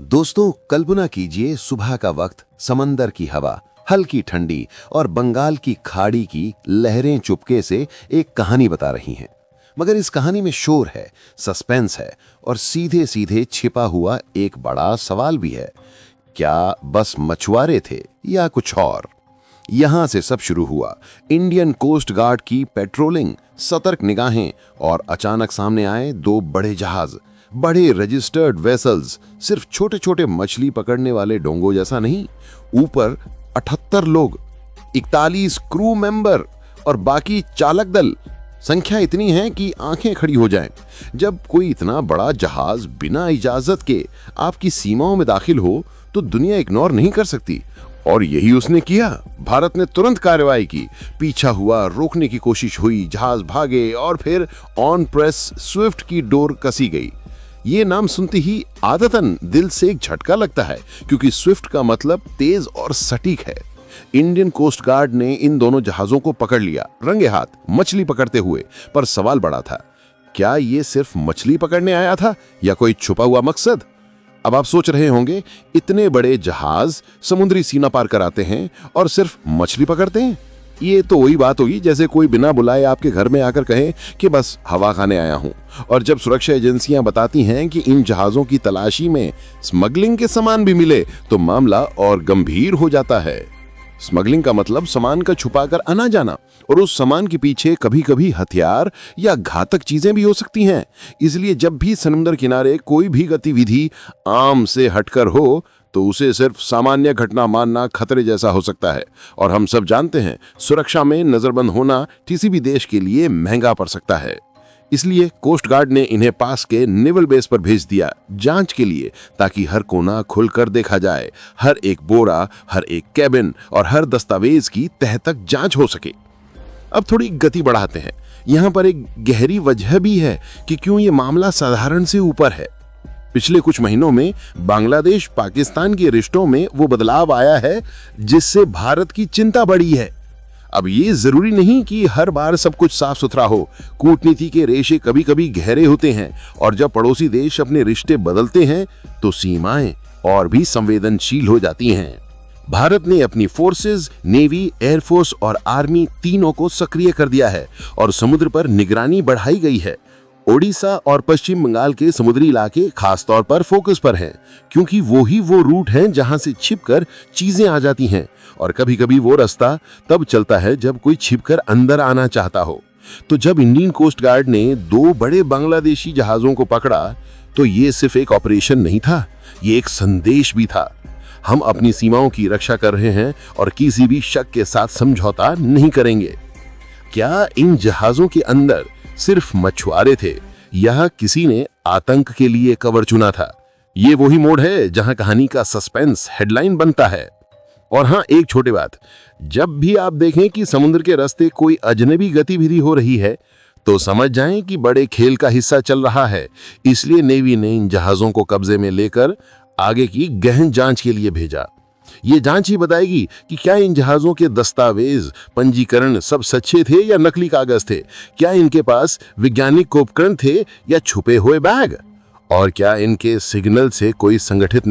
दोस्तों, कल्पना कीजिए सुबह का वक्त, समंदर की हवा हल्की ठंडी और बंगाल की खाड़ी की लहरें चुपके से एक कहानी बता रही हैं। मगर इस कहानी में शोर है, सस्पेंस है और सीधे सीधे छिपा हुआ एक बड़ा सवाल भी है। क्या बस मछुआरे थे या कुछ और? यहां से सब शुरू हुआ। इंडियन कोस्ट गार्ड की पेट्रोलिंग, सतर्क निगाहें और अचानक सामने आए दो बड़े जहाज, बड़े रजिस्टर्ड वेसल्स, सिर्फ छोटे छोटे मछली पकड़ने वाले डोंगों जैसा नहीं। ऊपर 78 लोग, 41 क्रू मेंबर और बाकी चालक दल। संख्या इतनी है कि आंखें खड़ी हो जाएं। जब कोई इतना बड़ा जहाज बिना इजाजत के आपकी सीमाओं में दाखिल हो तो दुनिया इग्नोर नहीं कर सकती, और यही उसने किया। भारत ने तुरंत कार्रवाई की, पीछा हुआ, रोकने की कोशिश हुई, जहाज भागे और फिर ऑन प्रेस स्विफ्ट की डोर कसी गई। ये नाम सुनते ही आदतन दिल से एक झटका लगता है, क्योंकि स्विफ्ट का मतलब तेज और सटीक है। इंडियन कोस्ट गार्ड ने इन दोनों जहाजों को पकड़ लिया, रंगे हाथ, मछली पकड़ते हुए। पर सवाल बड़ा था, क्या ये सिर्फ मछली पकड़ने आया था या कोई छुपा हुआ मकसद? अब आप सोच रहे होंगे, इतने बड़े जहाज समुद्री सीमा पार कराते हैं और सिर्फ मछली पकड़ते हैं? ये तो वही बात होगी जैसे कोई बिना बुलाए आपके घर में आकर कहे कि बस हवा खाने आया हूं। और जब सुरक्षा एजेंसियां बताती हैं कि इन जहाजों की तलाशी में स्मगलिंग के सामान भी मिले, तो मामला और गंभीर हो जाता है। स्मगलिंग का मतलब सामान का छुपाकर आना जाना, और उस सामान के पीछे कभी कभी हथियार या घातक चीजें भी हो सकती हैं। इसलिए जब भी समुद्र किनारे कोई भी गतिविधि आम से हटकर हो तो उसे सिर्फ सामान्य घटना मानना खतरे जैसा हो सकता है। और हम सब जानते हैं, सुरक्षा में नजरबंद होना किसी भी देश के लिए महंगा पड़ सकता है। इसलिए कोस्ट गार्ड ने इन्हें पास के नेवल बेस पर भेज दिया जांच के लिए, ताकि हर कोना खुलकर देखा जाए, हर एक बोरा, हर एक कैबिन और हर दस्तावेज की तह तक जांच हो सके। अब थोड़ी गति बढ़ाते हैं। यहाँ पर एक गहरी वजह भी है कि क्यों ये मामला साधारण से ऊपर है। पिछले कुछ महीनों में बांग्लादेश पाकिस्तान के रिश्तों में वो बदलाव आया है जिससे भारत की चिंता बढ़ी है। अब ये जरूरी नहीं कि हर बार सब कुछ साफ सुथरा हो। कूटनीति के रेशे कभी कभी गहरे होते हैं, और जब पड़ोसी देश अपने रिश्ते बदलते हैं तो सीमाएं और भी संवेदनशील हो जाती हैं। भारत ने अपनी फोर्सेस, नेवी, एयरफोर्स और आर्मी तीनों को सक्रिय कर दिया है और समुद्र पर निगरानी बढ़ाई गई है। ओडिशा और पश्चिम बंगाल के समुद्री इलाके खास तौर पर फोकस पर हैं, क्योंकि वो रूट हैं जहां से छिपकर चीजें आ जाती हैं। और कभी कभी वो रास्ता तब चलता है जब कोई छिपकर अंदर आना चाहता हो। तो जब इंडियन कोस्ट गार्ड ने दो बड़े बांग्लादेशी जहाजों को पकड़ा तो ये सिर्फ एक ऑपरेशन नहीं था, ये एक संदेश भी था। हम अपनी सीमाओं की रक्षा कर रहे हैं और किसी भी शक के साथ समझौता नहीं करेंगे। क्या इन जहाजों के अंदर सिर्फ मछुआरे थे या किसी ने आतंक के लिए कवर चुना था? ये वही मोड़ है जहां कहानी का सस्पेंस हेडलाइन बनता है। और हाँ, एक छोटी बात, जब भी आप देखें कि समुद्र के रास्ते कोई अजनबी गतिविधि हो रही है तो समझ जाएं कि बड़े खेल का हिस्सा चल रहा है। इसलिए नेवी ने इन जहाजों को कब्जे में लेकर आगे की गहन जांच के लिए भेजा। ये जांच ही बताएगी कि क्या इन जहाजों के दस्तावेज, पंजीकरण सब सच्चे थे या नकली कागज थे? क्या इनके पास वैज्ञानिक उपकरण थे या छुपे हुए बैग? और क्या इनके सिग्नल से कोई संगठित